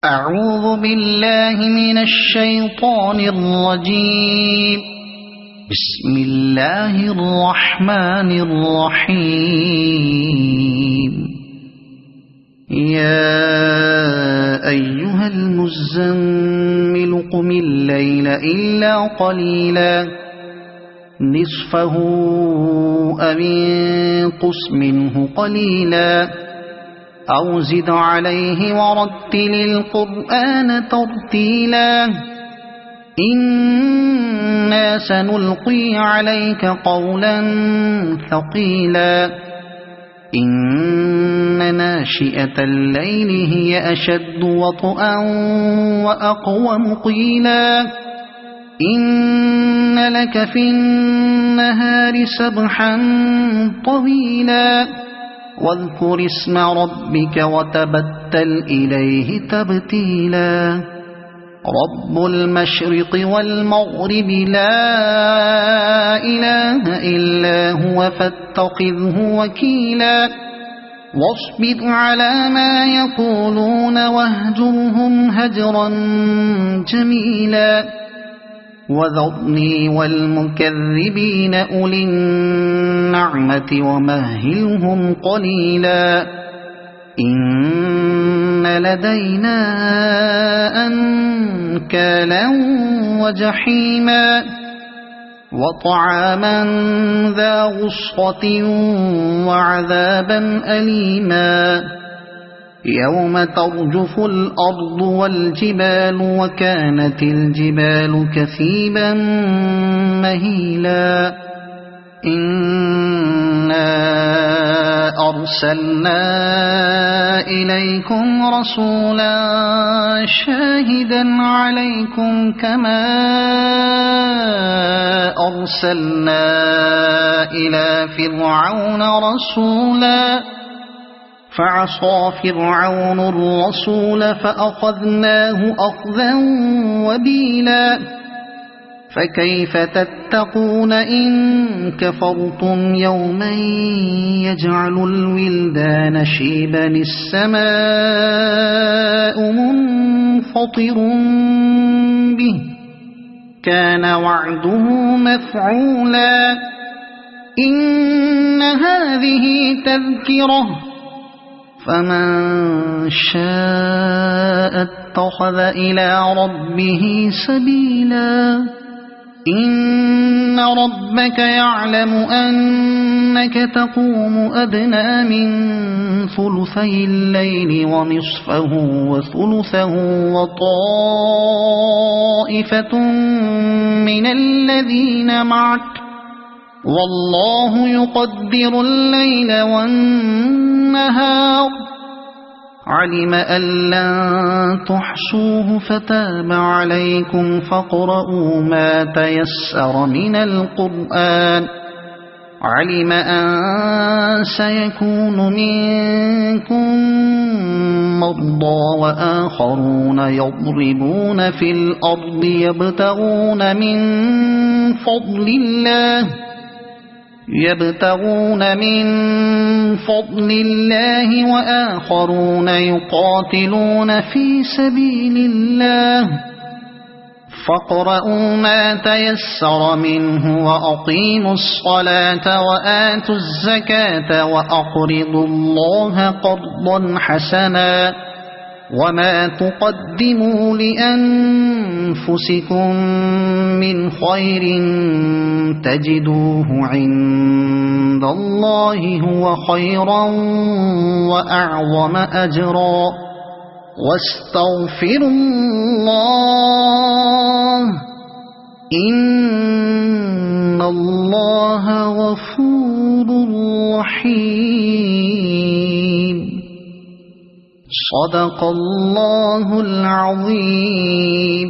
أعوذ بالله من الشيطان الرجيم. بسم الله الرحمن الرحيم. يا أيها المزمل قم الليل إلا قليلا نصفه أو انقص منه قليلا أو زد عليه ورتل القرآن ترتيلا إنا سنلقي عليك قولا ثقيلا إن ناشئة الليل هي أشد وطئا وأقوم قيلا إن لك في النهار سبحا طويلا واذكر اسم ربك وتبتل إليه تبتيلا رب المشرق والمغرب لا إله إلا هو فاتخذه وكيلا واصبر على ما يقولون واهجرهم هجرا جميلا وذرني والمكذبين أولي النعمة ومهلهم قليلا إن لدينا أنكالا وجحيما وطعاما ذا غصة وعذابا أليما يوم ترجف الأرض والجبال وكانت الجبال كثيبا مهيلا إنا أرسلنا إليكم رسولا شاهدا عليكم كما أرسلنا إلى فرعون رسولا فعصى فرعون الرسول فأخذناه أخذا وبيلا فكيف تتقون إن كفرتم يوما يجعل الولدان شيبا السماء منفطر به كان وعده مفعولا إن هذه تذكرة فمن شاء اتخذ إلى ربه سبيلا إن ربك يعلم أنك تقوم أدنى من ثلثي الليل ونصفه وثلثه وطائفة من الذين معك والله يقدر الليل والنهار علم أن لن تحصوه فتاب عليكم فاقرؤوا ما تيسر من القرآن علم أن سيكون منكم مرضى وآخرون يضربون في الأرض يبتغون من فضل الله وآخرون يقاتلون في سبيل الله فاقرؤوا ما تيسر منه وأقيموا الصلاة وآتوا الزكاة وأقرضوا الله قرضا حسنا وما تقدموا لأنفسكم من خير تجدوه عند الله هو خيرا وأعظم أجرا واستغفروا الله إن الله غفور رحيم صدق الله العظيم.